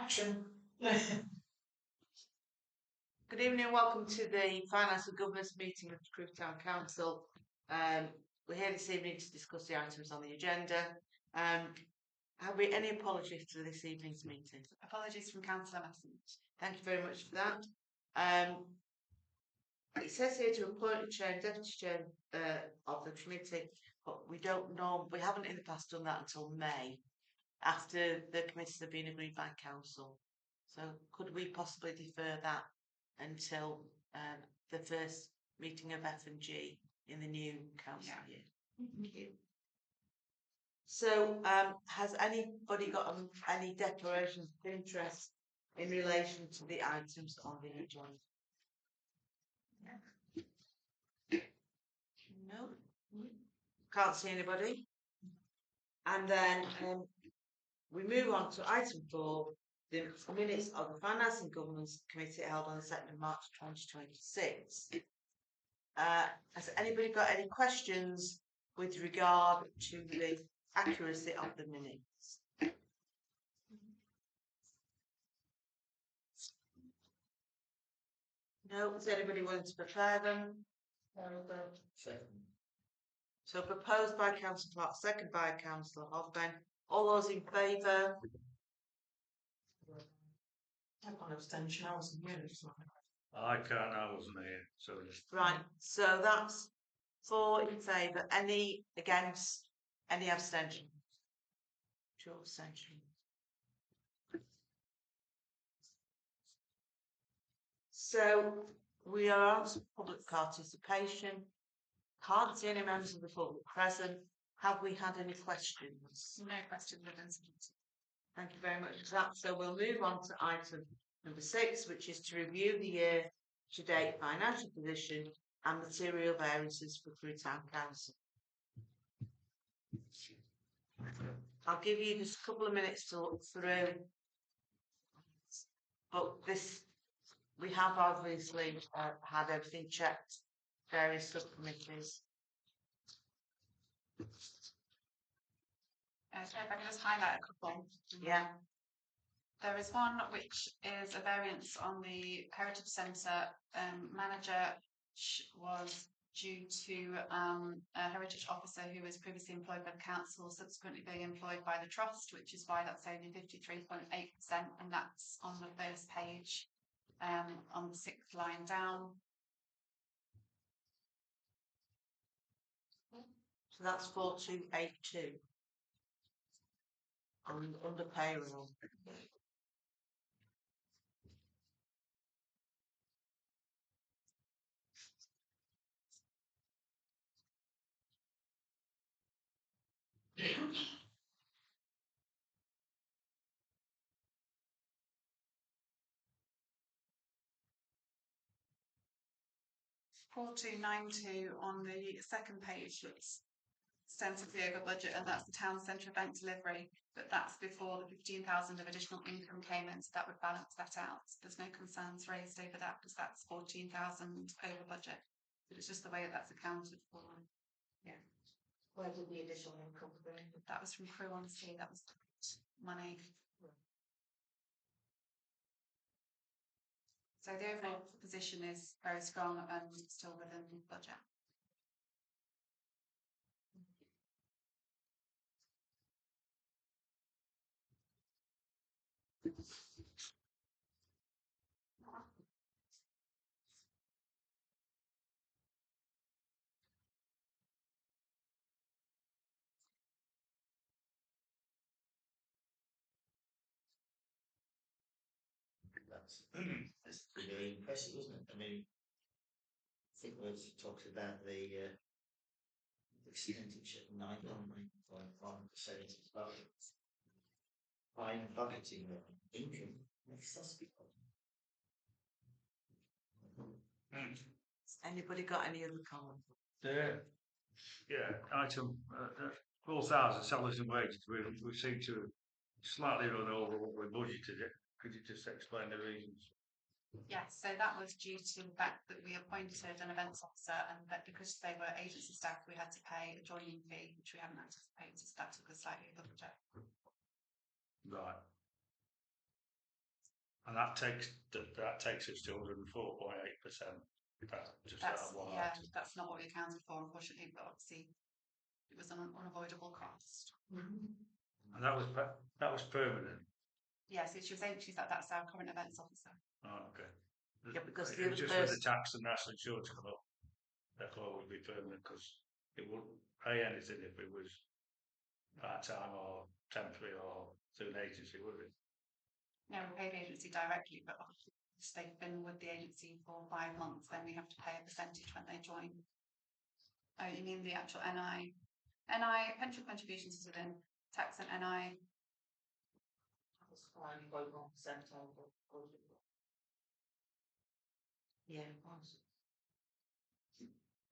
Action. Good evening and welcome to the Finance and Governance meeting of the Crewe Town Council. We're here this evening to discuss the items on the agenda. Have we any apologies for this evening's meeting? Apologies from Councillor Message. Thank you very much for that. It says here to appoint a chair and deputy chair of the committee, but we haven't in the past done that until May, after the committees have been agreed by council. So could we possibly defer that until the first meeting of F&G in the new council year? Thank you. So has anybody got any declarations of interest in relation to the items on the agenda? No. Can't see anybody. And then we move on to item 4, the minutes of the Finance and Governance Committee held on the 2nd of March 2026. Has anybody got any questions with regard to the accuracy of the minutes? No. Is anybody willing to prepare them? Second. So proposed by Councillor Clark, second by Councillor Hogben. All those in favour? I've got an abstention. I wasn't here. I can't, I wasn't here, so Right, so that's 4 in favour. Any against? Any abstention? 2 abstention. So we are on to public participation. Can't see any members of the public present. Have we had any questions? No questions have been submitted. Thank you very much for that. So we'll move on to item number 6, which is to review the year-to-date financial position and material variances for Crewe Town Council. I'll give you just a couple of minutes to look through, but we have obviously had everything checked, various subcommittees. So if I can just highlight a couple. Yeah. There is one which is a variance on the Heritage Centre manager, which was due to a heritage officer who was previously employed by the council, subsequently being employed by the trust, which is why that's only 53.8%, and that's on the first page, on the 6th line down. So that's 4282 under payroll. (4292) on the second page looks extensively over budget, and that's the town centre event delivery, but that's before the 15,000 of additional income came in, so that would balance that out. There's no concerns raised over that because that's 14,000 over budget, but it's just the way that that's accounted for. Yeah. Where did the additional income come from? That was from Crewe on Sea. That was money. So the overall position is very strong and still within budget. That's really impressive, isn't it? I mean, I think we talked about the percentage at 9.1% by budgeting income. Has Anybody got any other comment? yeah, item 4,000 salaries and wages. We seem to slightly run over what we budgeted it. Could you just explain the reasons? Yes, so that was due to the fact that we appointed an events officer, and that because they were agency staff, we had to pay a joining fee, which we hadn't anticipated. So that took us slightly over budget. Right. And that takes us to 104.8%. That's just That's, that one yeah, item. that's not what we accounted for, unfortunately, but obviously it was an unavoidable cost. And that was permanent. Yes, she's like, that's our current events officer. Oh, okay. Yeah, because It the was other just with person, the tax and national insurance come up, therefore it would be permanent because it wouldn't pay anything if it was part-time or temporary or through an agency, would it? No, we pay the agency directly, but if they've been with the agency for 5 months, then we have to pay a percentage when they join. Oh, you mean the actual NI? NI pension contributions is within tax and NI. that's 5.1% of the budget. Yeah, it was.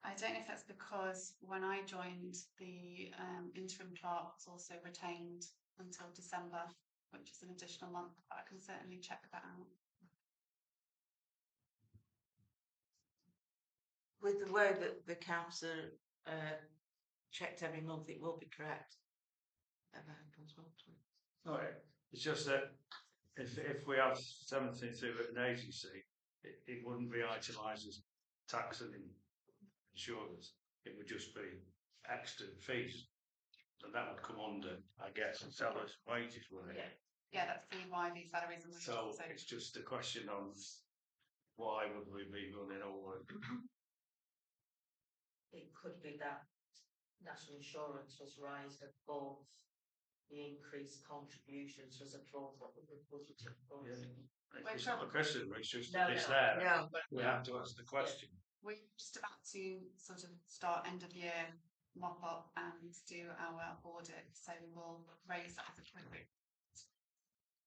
I don't know if that's because when I joined, the interim clerk was also retained until December, which is an additional month, but I can certainly check that out. With the way that the accounts are checked every month, it will be correct. Ever happens, won't it? No, it's just that if we have something through an agency, it wouldn't be itemised as tax and insurance. It would just be extra fees. And that would come under, I guess, sellers' wages, wouldn't it? Yeah, that's the YV salaries and wages. So it's just a question of why would we be running over? It could be that national insurance was raised above the increased contributions was above what we were budgeted for. It's not a question, it's just, No, it's no. there. No, We have to ask the question. We're just about to sort of start end of year mop up and do our audit, so we'll raise that as a quick.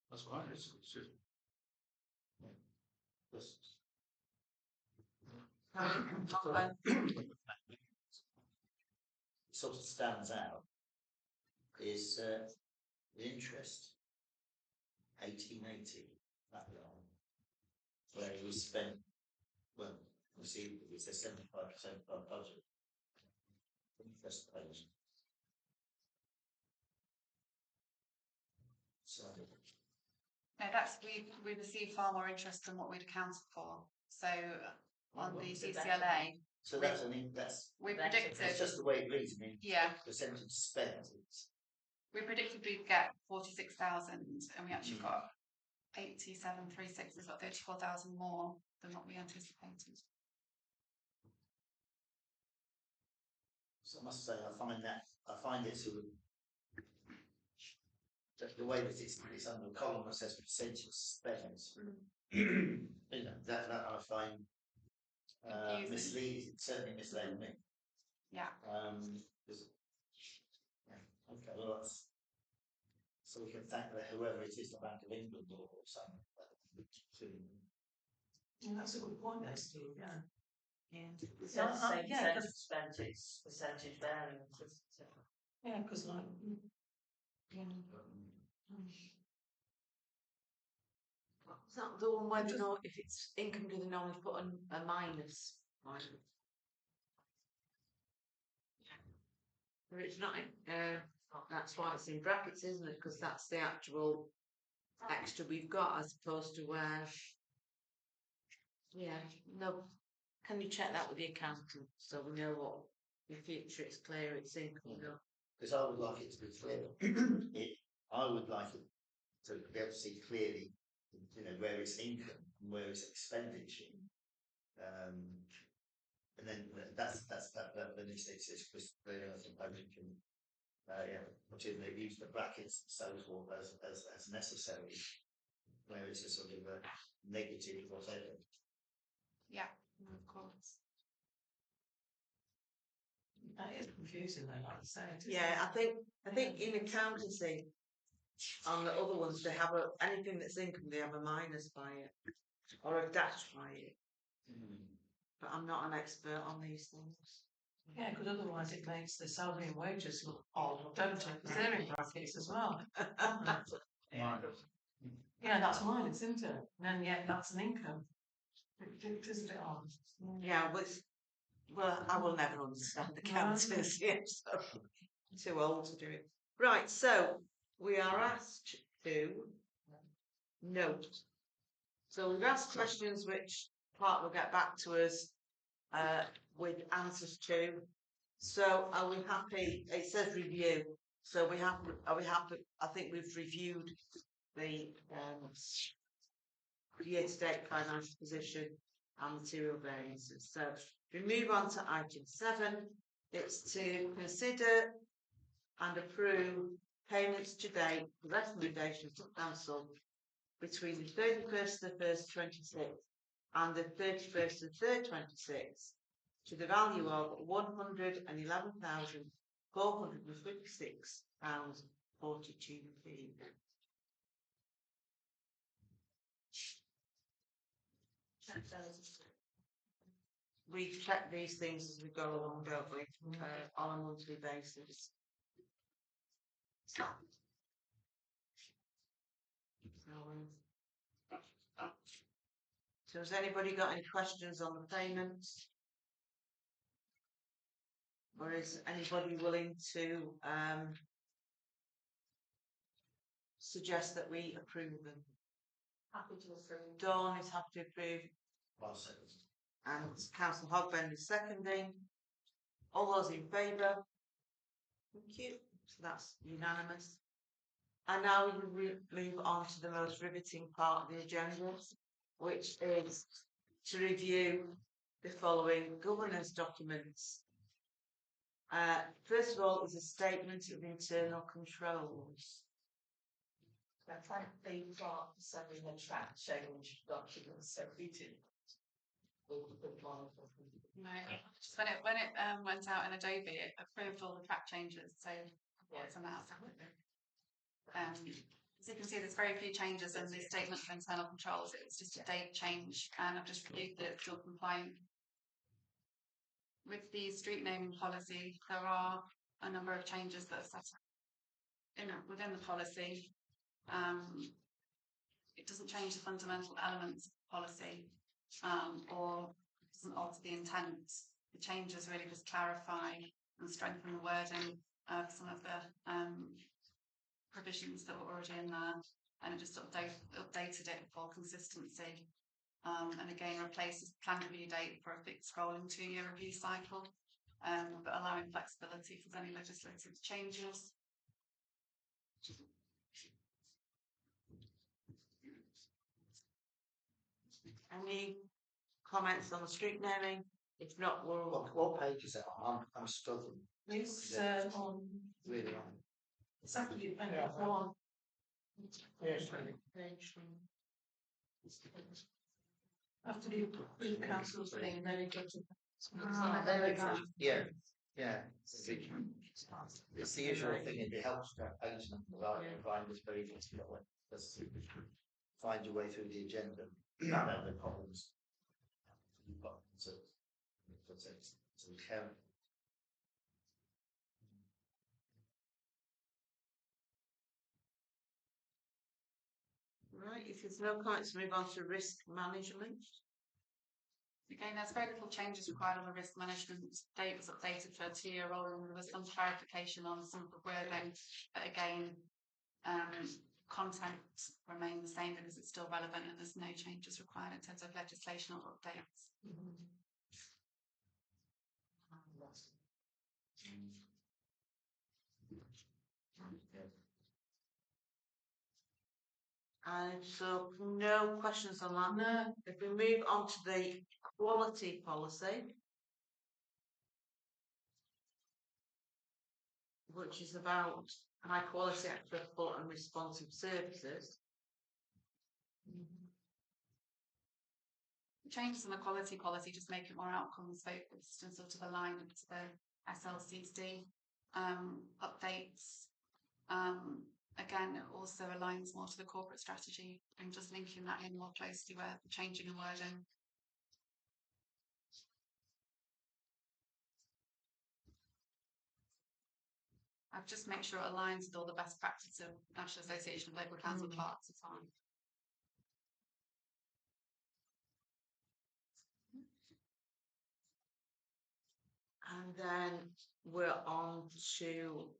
That's fine, it's just. Sort of stands out is the interest, 1880, that line, where we spent, well, we see it's a 75% of our budget. Interest page. So, No, that's we received far more interest than what we'd accounted for. So on the CCLA, so that's that's we That's- predicted, that's just the way it reads. I mean, yeah, percentage spent. we predicted we'd get 46,000, and we actually got 8736. It's got 34,000 more than what we anticipated. So I must say, I find it sort of the way that it's under the column that says percentage spent. You know, that I find Confusing. misleading. Certainly misled me. Yeah. 'Cause- yeah, okay, well that's so we can thank whoever it is, the Bank of England or something. That's a good point, though, Steve. Yeah. yeah. It says the same yeah, percentage spent, it's percentage variance. Yeah, because like. Is that the one where they know if it's income, do they normally put a minus? Right. But it's not. That's why it's in brackets, isn't it? Because that's the actual extra we've got, as opposed to where. Yeah. No. Can you check that with the accountant so we know what in future it's clear it's income? Because I would like it to be clear. I would like it to be able to see clearly, you know, where it's income and where it's expenditure. And then that's then it's clear. I think you can, yeah, which is they use the brackets so forth as necessary, where it's a sort of a negative whatever. Yeah, of course. That is confusing though, like I say. Yeah, I think in accountancy, on the other ones, they have anything that's income, they have a minus by it or a dash by it. But I'm not an expert on these things. Yeah, because otherwise it makes the salary and wages look odd, don't it? Because they're in brackets as well. Yeah, that's minus, isn't it? And then yet that's an income. It is a bit odd. Yeah, well, I will never understand accountancy. So I'm too old to do it. Right, so we are asked to note So we've asked questions which Clark will get back to us with answers to. So are we happy? It says review. So are we happy? I think we've reviewed the year-to-date financial position and material variances. So we move on to item 7. It's to consider and approve payments to date, the recommendations to council between the 31st of the 1st 26 and the 31st of the 3rd 26 to the value of £111,456.42p. We check these things as we go along, don't we? On a monthly basis. So has anybody got any questions on the payments? Or is anybody willing to suggest that we approve them? Happy to approve. Dawn is happy to approve. I'll second. And Councillor Hogben is seconding. All those in favour? Thank you. So that's unanimous. And now we move on to the most riveting part of the agenda, which is to review the following governance documents. First of all is a statement of internal controls. I thank the clerk for sending the track change documents so we did. No, just when it went out in Adobe, it approved all the track changes. So what's on that? As you can see, there's very few changes in the statement of internal controls. It was just a date change, and I've just reviewed that it's still compliant. With the street naming policy, there are a number of changes that are set up within the policy. It doesn't change the fundamental elements of the policy, or doesn't alter the intent. The changes really just clarify and strengthen the wording of some of the provisions that were already in there, and it just updated it for consistency. And again, replaces the planned review date for a fixed rolling 2-year review cycle, but allowing flexibility for any legislative changes. Any comments on the street naming? If not, we'll What page is it on? I'm struggling. It's on Really on. Saturday, on page after the council's thing, then it goes to. There we go. Yeah, yeah. It's the usual thing. It helps to find this very difficult. Just find your way through the agenda. And the problems you've got to carry. Right, if there's no comments, move on to risk management. Again, there's very little changes required on the risk management. Date was updated for a 2-year rolling. There was some clarification on some of the wording, but again, content remain the same because it's still relevant and there's no changes required in terms of legislation or updates. And so no questions on that. No. If we move on to the quality policy, which is about high quality, accessible and responsive services. Changes in the quality policy just make it more outcomes focused and sort of aligned to the SLCD updates. Again, it also aligns more to the corporate strategy and just linking that in more closely with the changing in wording. I've just made sure it aligns with all the best practice of National Association of Local Council Clerks as well. And then we're on to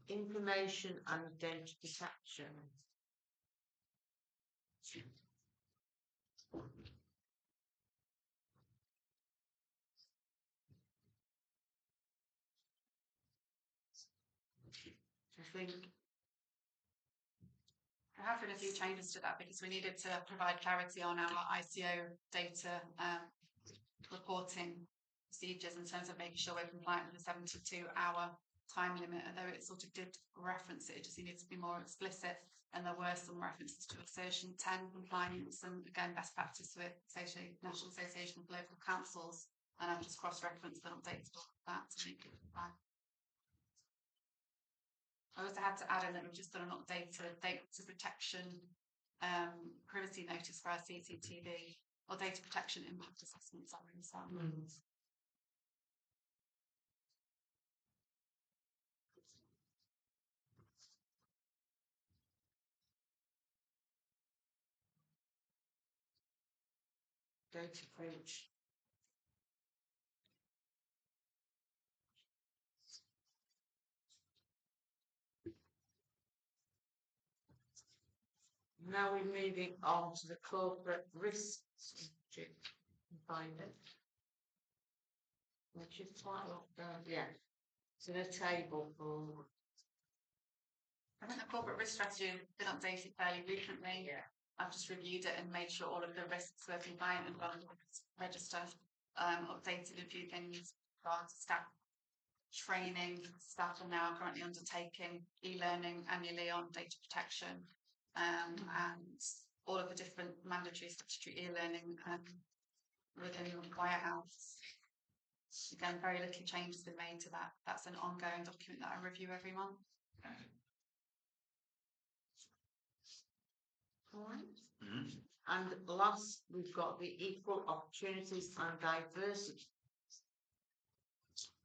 information and data protection. I think I have done a few changes to that because we needed to provide clarity on our ICO data reporting procedures in terms of making sure we're compliant with the 72-hour time limit. Although it sort of did reference it, it just needed to be more explicit. And there were some references to Assertion 10 compliance and again best practice with National Association of Local Councils. And I've just cross-referenced and updated all of that to make it compliant. I also had to add in that we've just done an updated data protection privacy notice for our CCTV or data protection impact assessments. data breach. Now we're moving on to the corporate risk strategy. Find it. Which is quite a lot down. Yeah. It's in a table for. I think the corporate risk strategy has been updated fairly recently. Yeah. I've just reviewed it and made sure all of the risks were compliant and gone to the register. Updated a few things regarding staff training. Staff are now currently undertaking e-learning annually on data protection. And all of the different mandatory statutory e-learning within the Wirehouse. Again, very little change has been made to that. That's an ongoing document that I review every month. All right. And last, we've got the equal opportunities and diversity.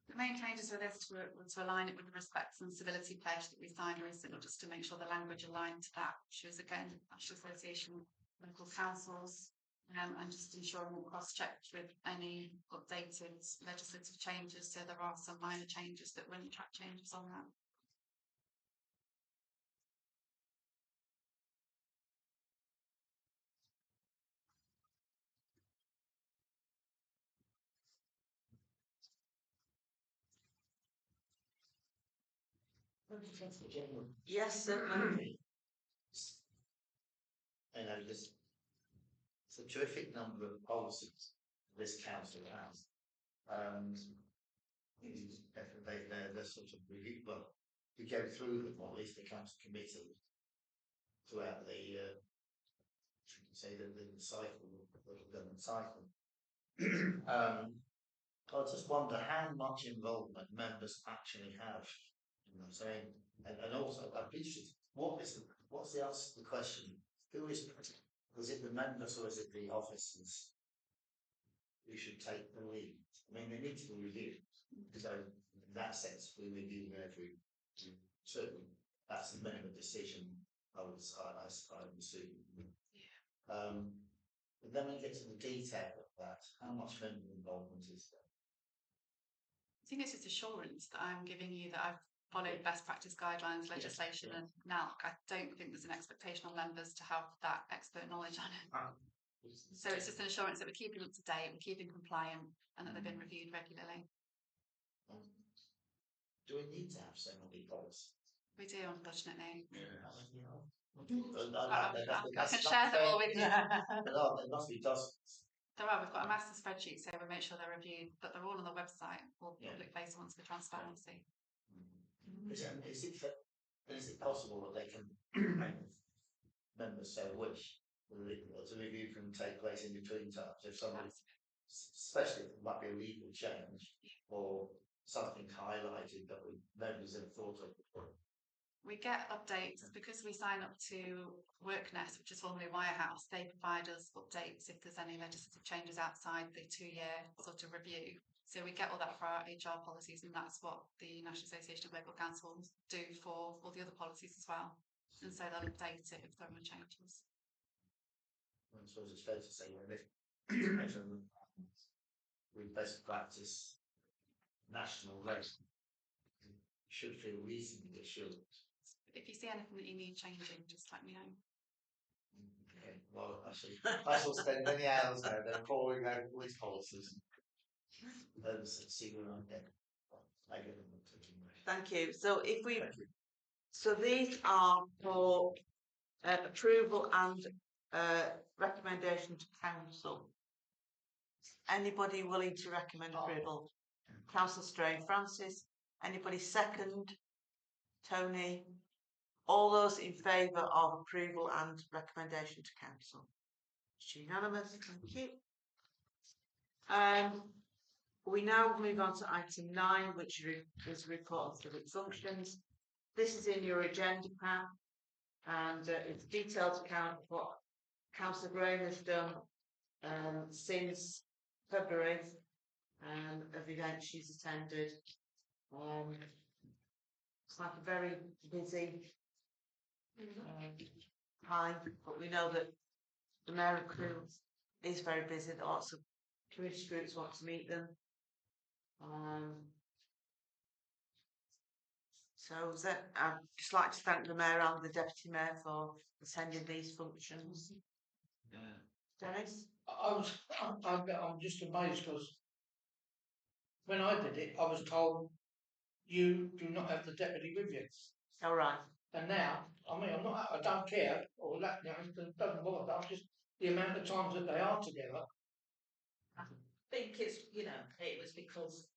The main changes with this were to align it with the respect and civility pledge that we signed recently, just to make sure the language aligned to that, which was again National Association of Local Councils, and just ensuring we're cross-checked with any updated legislative changes. So there are some minor changes that wouldn't track changes on that. Yes, certainly. You know, it's a terrific number of policies this council has. They're sort of review, well, we go through them, or at least the council committee throughout the cycle, the government cycle. I just wonder how much involvement members actually have. You know, so and also I'm interested. What's the answer to the question? Who is it the members or is it the officers who should take the lead? I mean, they need to be reviewed. So in that sense, we review them every. Certainly, that's the minimum decision. I would assume. Yeah. But then we get to the detail of that. How much member involvement is there? I think it's just assurance that I'm giving you that I've followed best practice guidelines, legislation, and NALC. I don't think there's an expectation on members to have that expert knowledge on it. So it's just an assurance that we're keeping up to date, we're keeping compliant, and that they've been reviewed regularly. Do we need to have so many policies? We do, unfortunately. Yeah. I can share them all with you. There must be dozens. There are. We've got a master spreadsheet, so we make sure they're reviewed, but they're all on the website or public face ones for transparency. Is it possible that they can members so wish the review can take place in between times if somebody, especially if it might be a legal change or something highlighted that nobody's ever thought of before? We get updates because we sign up to WorkNest, which is formerly Wirehouse. They provide us updates if there's any legislative changes outside the 2-year sort of review. So we get all that for our HR policies, and that's what the National Association of Local Councils do for all the other policies as well. And so they'll update it if there are changes. I suppose it's fair to say that if we best practice national rate, you should feel reasonably assured. If you see anything that you need changing, just let me know. Okay, well, I shall spend many hours now then pouring over all these policies. And see where I'm getting. I get them. Thank you. So if we, Thank you. so these are for approval and recommendation to council. Anybody willing to recommend approval? Councillor Strain, Francis. Anybody second? Tony. All those in favour of approval and recommendation to council? It's unanimous. Thank you. We now move on to item 9, which is a report on civic functions. This is in your agenda pack, and it's a detailed account of what Councillor Graham has done since February, of events she's attended. It's like a very busy time, but we know that the mayor of Crewe is very busy. That lots of community groups want to meet them. So I'd just like to thank the mayor and the deputy mayor for attending these functions. Dennis? I'm just amazed because when I did it, I was told you do not have the deputy with you. All right. And now, I mean, I don't care, or that, you know, it doesn't bother. I'm just the amount of times that they are together. I think it's, you know, it was because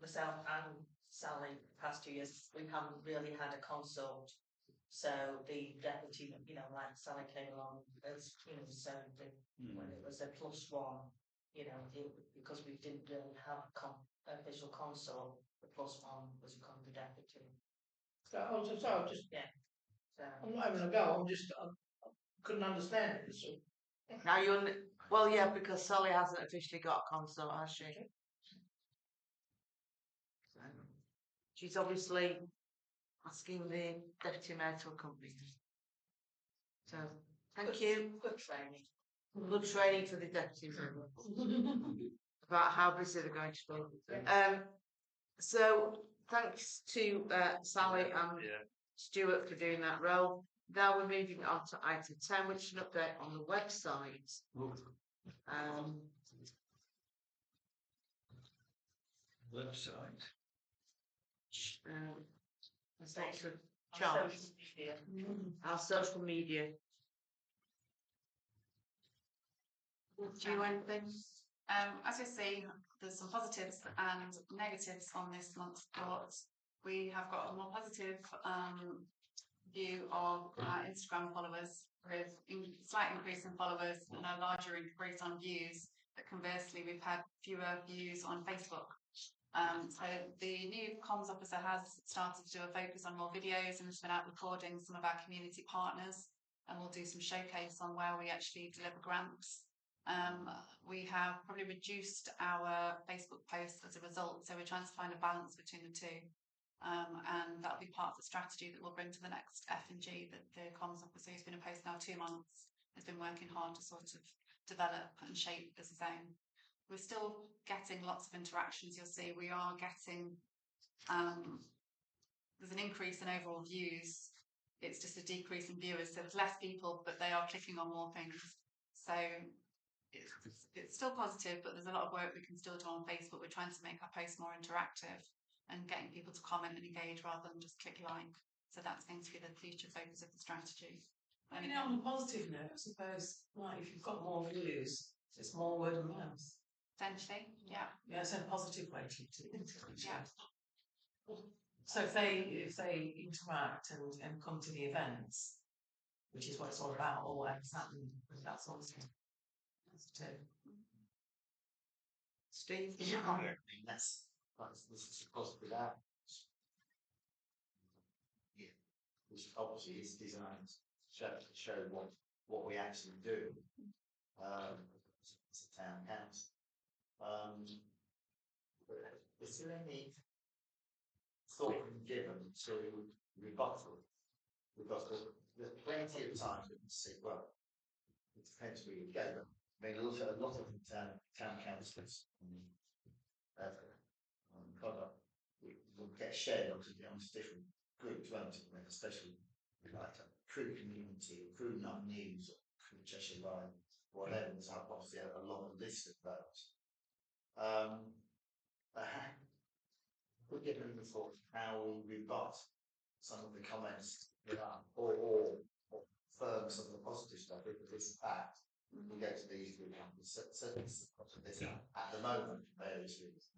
myself and Sally, the past 2 years, we haven't really had a consult. So the deputy, you know, like Sally came along as, you know, so when it was a +1, you know, because we didn't really have official consult, the +1 was become the deputy. So I was just, Yeah. So I'm not having a go. I couldn't understand it. So. Now well, yeah, because Sally hasn't officially got a consult, has she? So, she's obviously asking the deputy mayor to accompany her. So, thank you. good training. Good training for the deputy mayor about how busy they're going to be. So, thanks to Sally and Stuart for doing that role. Now we're moving on to item 10, which is an update on the website. Website. Our social media. Do you want anything? As you see, there's some positives and negatives on this month's report. We have got a more positive view of our Instagram followers, with a slight increase in followers and a larger increase on views, but conversely we've had fewer views on Facebook. So the new comms officer has started to do a focus on more videos and has been out recording some of our community partners, and we'll do some showcase on where we actually deliver grants. We have probably reduced our Facebook posts as a result, so we're trying to find a balance between the two. And that'll be part of the strategy that we'll bring to the next F&G, that the comms officer, who's been in post now 2 months, has been working hard to sort of develop and shape as his own. We're still getting lots of interactions. You'll see we are getting, there's an increase in overall views. It's just a decrease in viewers. So there's less people, but they are clicking on more things. So it's still positive, but there's a lot of work we can still do on Facebook. We're trying to make our posts more interactive and getting people to comment and engage rather than just click like. So that's going to be the future focus of the strategy. You know, on a positive note, I suppose, like if you've got more views, it's more word of mouth. Essentially, yeah. Yeah, it's a positive way to it. Yeah. So if they interact and come to the events, which is what it's all about, or whatever's happening, that's also positive. Steve? Yeah, I mean, this is supposed to be that. Yeah, which obviously is designed to show what we actually do as a town council. Is there any thought given to rebuttal? Because there's plenty of times we can see, well, it depends where you go, but I mean, also a lot of town councillors product will get shared onto different groups, won't it? Especially like Crew Community, Crew Not News, Crew Cheshire Line, whatever. There's obviously a long list of those. We're given the thought how we rebut some of the comments that are, or firm some of the positive stuff with this fact. We go to these examples, certainly this at the moment, various reasons.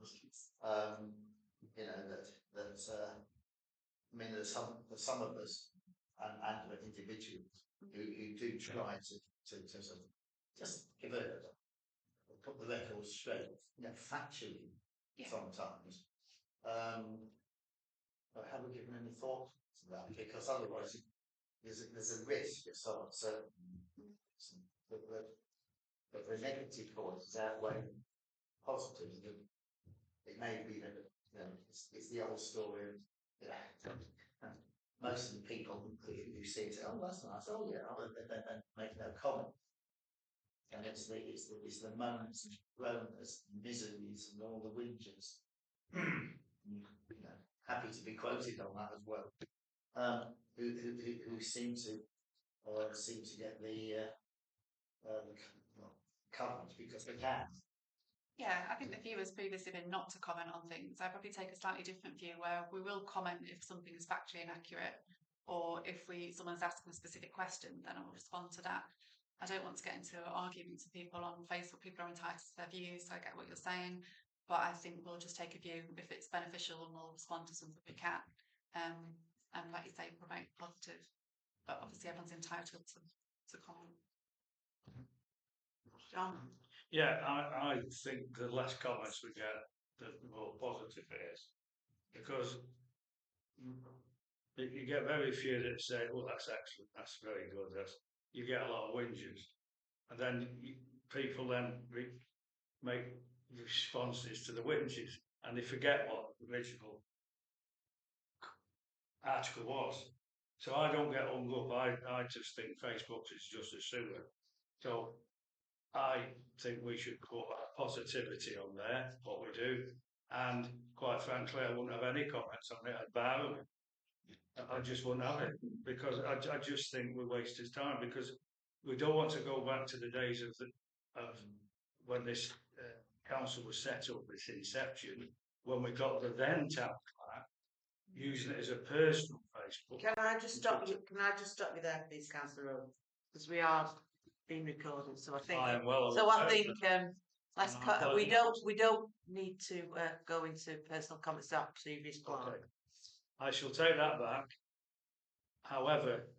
You know, I mean, there's some of us and individuals who do try to sort of just give put the record straight, you know, factually sometimes. But have we given any thought to that? Because otherwise, there's a risk of some certain that the negative voices outweigh positive. It may be that it's the old story of most of the people who see it say, "Oh, that's nice. Oh, yeah," and make no comment. And it's the moans and groans, and miseries, and all the whinges. Happy to be quoted on that as well. Who seem to get the coverage because they can. Yeah, I think the view has previously been not to comment on things. I probably take a slightly different view where we will comment if something is factually inaccurate, or if someone's asking a specific question, then I will respond to that. I don't want to get into arguments with people on Facebook. People are entitled to their views. I get what you're saying, but I think we'll just take a view if it's beneficial, and we'll respond to something we can. And like you say, promote positive. But obviously, everyone's entitled to comment. John. Yeah, I think the less comments we get, the more positive it is, because you get very few that say, "Oh, that's excellent, that's very good." You get a lot of whinges, and then people then make responses to the whinges, and they forget what the original article was. So I don't get hung up. I just think Facebook is just a sewer. So I think we should put positivity on there, what we do, and quite frankly, I wouldn't have any comments on it. I'd bar them. I just wouldn't have it, because I just think we waste his time, because we don't want to go back to the days of when this council was set up, this inception, when we got the then town clerk using it as a personal Facebook. Can I just stop you? Can I just stop you there, please, Councillor Rowe? Because we are being recorded, so I think. I am well So I aware think And I'm we don't need to go into personal comments about previous plan. Okay. I shall take that back. However,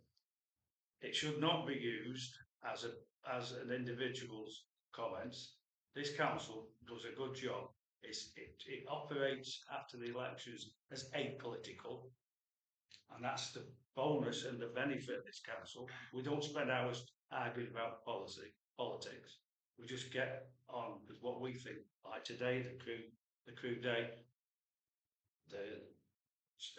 it should not be used as an individual's comments. This council does a good job. It operates after the elections as apolitical, and that's the bonus and the benefit of this council. We don't spend hours arguing about politics. We just get on with what we think. Like today, the crew day,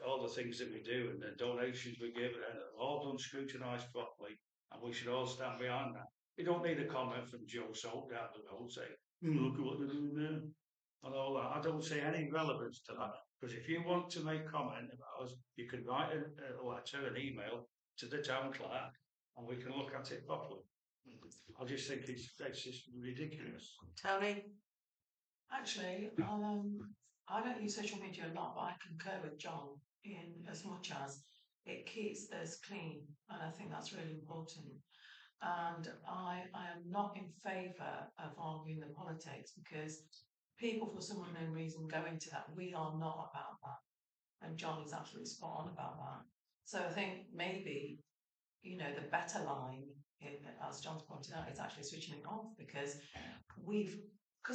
all the things that we do and the donations we give, and all done scrutinised properly, and we should all stand behind that. We don't need a comment from Joe Salt down the road saying, "Look at what they're doing there," and all that. I don't see any relevance to that, because if you want to make comment about us, you can write a letter, an email to the town clerk, and we can look at it properly. I just think it's just ridiculous. Tony? Actually, I don't use social media a lot, but I concur with John in as much as it keeps us clean, and I think that's really important. And I am not in favour of arguing the politics, because people, for some unknown reason, go into that. We are not about that, and John is absolutely spot on about that. So I think maybe, the better line, as John's pointed out, is actually switching it off, because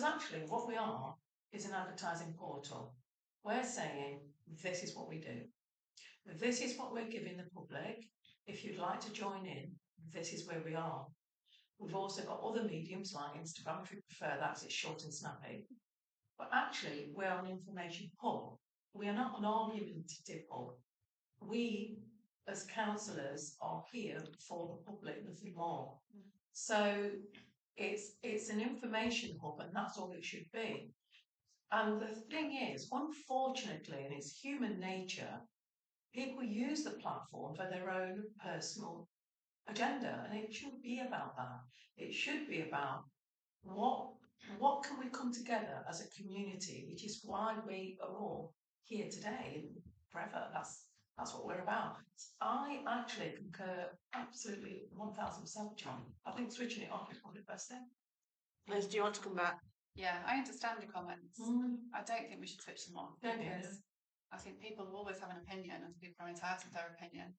actually what we are is an advertising portal. We're saying this is what we do. This is what we're giving the public. If you'd like to join in, this is where we are. We've also got other mediums like Instagram, if you prefer that, because it's short and snappy. But actually, we're an information hub. We are not an argumentative hub. We, as councillors, are here for the public, nothing more. So it's an information hub, and that's all it should be. And the thing is, unfortunately, and it's human nature, people use the platform for their own personal agenda, and it shouldn't be about that. It should be about what can we come together as a community, which is why we are all here today and forever. That's what we're about. I actually concur absolutely 1000%, John. I think switching it off is probably the best thing. Liz, do you want to come back? Yeah, I understand your comments. I don't think we should switch them on Don't you? because I think people always have an opinion and people are entitled to their opinion.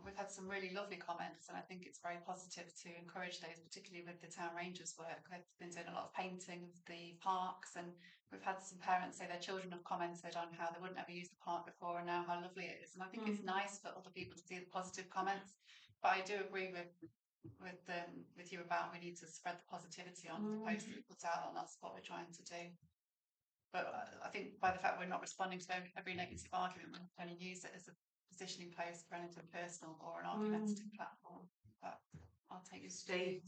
We've had some really lovely comments, and I think it's very positive to encourage those, particularly with the town rangers work. I've been doing a lot of painting of the parks, and we've had some parents say their children have commented on how they wouldn't ever use the park before and now how lovely it is. And I think it's nice for other people to see the positive comments. But I do agree with you about we need to spread the positivity on the posts that we put out, and that's what we're trying to do. But I think by the fact we're not responding to every negative argument, we're going to use it as a positioning post for anything personal or an argumentative platform. But I'll take you, Steve?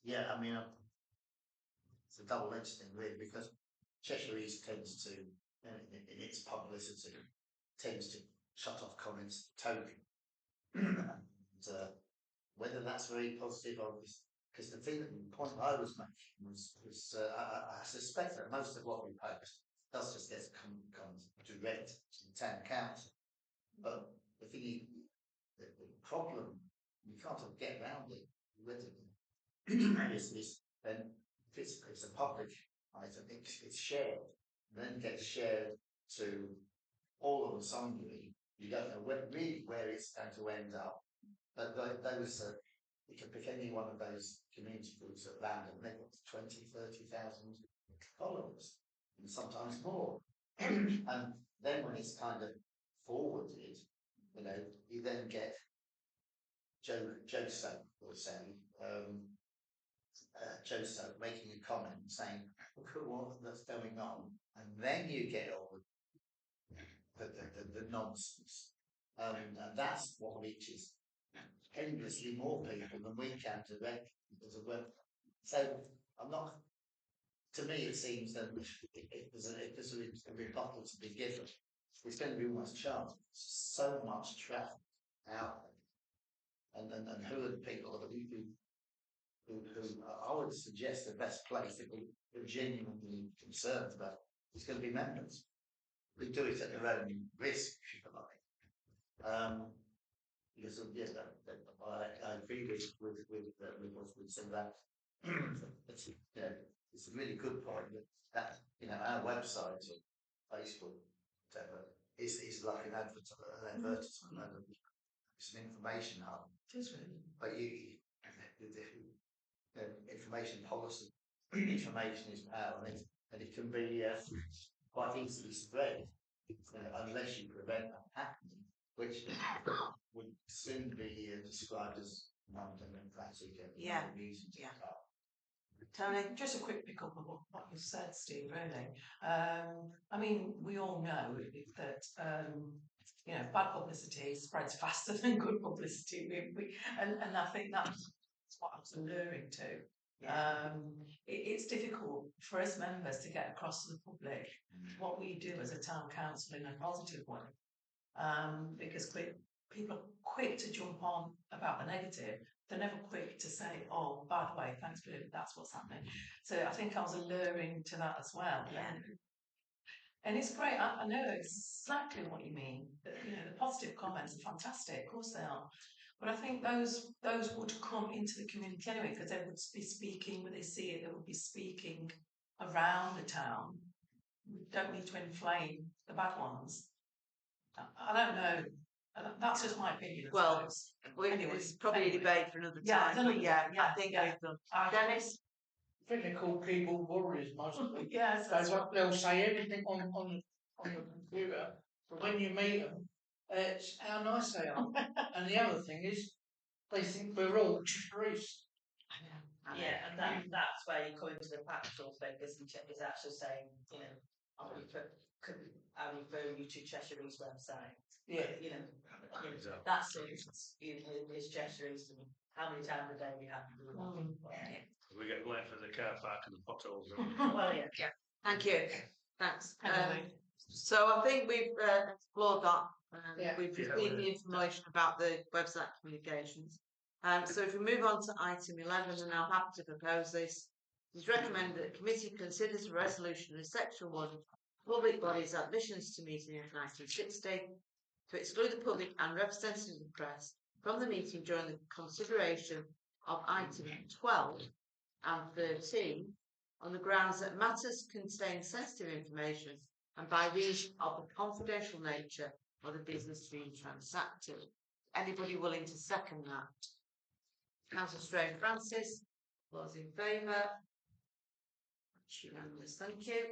Yeah, I mean, it's a double-edged thing really, because Cheshire East tends to, in its publicity, tends to shut off comments totally. And, whether that's very positive or because the point I was making was I suspect that most of what we post does just get comes direct to the town council. But the thing is, the problem, you can't get around it with it. Then if it's a public item, it's shared, and then it gets shared to all of the sundry. You don't know where it's going to end up. But those, you can pick any one of those community groups at random, they've got 20, 30,000 followers, and sometimes more. And then when it's kind of forwarded, you then get Joe Soap will say, Joe Soap making a comment saying, look at what that's going on, and then you get all the nonsense, and that's what reaches endlessly more people than we can direct because of web. So I'm not. To me, it seems that if there's a rebuttal to be given, it's going to be almost charged. So much traffic out there, and who are the people that who I would suggest the best place that we're genuinely concerned about is going to be members who do it at their own risk, if you like. Because I agree with what's been said about it's a really good point that our website or Facebook, whatever, is like an advertisement. It's an information hub. It is really. But information policy, information is power, and it can be quite easily spread unless you prevent that happening, which would soon be described as non-democratic and reasons. Yeah. Tony? Just a quick pick up of what you said, Steve, really. I mean, we all know that bad publicity spreads faster than good publicity. And I think that's what I was alluring to. Yeah. It's difficult for us members to get across to the public what we do as a town council in a positive way, because people are quick to jump on about the negative. They're never quick to say, oh, by the way, thanks for it, that's what's happening. So I think I was alluring to that as well. Yeah. And it's great. I know exactly what you mean. The positive comments are fantastic. Of course they are. But I think those would come into the community anyway, because they would be speaking when they see it. They would be speaking around the town. We don't need to inflame the bad ones. I don't know. That's just my opinion. It's probably a debate for another time. I think we've done. Dennis? I think they're called keyboard warriors mostly. Yes, that's right. They'll say everything on the computer, but when you meet them, it's how nice they are. And the other thing is, they think we're all Cheshire-East. Yeah, and that's where you come into the factual thing, isn't it? Is actually saying, I'll refer you to Cheshire East website. Yeah. Exactly. That's it. Is Cheshire East, and how many times a day we have to do that. We get blamed for the car park and the potholes. Well, yeah. Thank you. Thanks. Anyway. So I think we've explored that Yeah. We've Yeah, received well, the information about the website communications. So if we move on to item 11, and I'm happy to propose this, it's recommended that the committee considers a resolution in section 1, public bodies admissions to meeting in 1960, to exclude the public and representatives of the press from the meeting during the consideration of item 12 and 13 on the grounds that matters contain sensitive information and by reason of the confidential nature of the business being transacted. Anybody willing to second that? Councillor Strain Francis, those in favour? That's unanimous, thank you.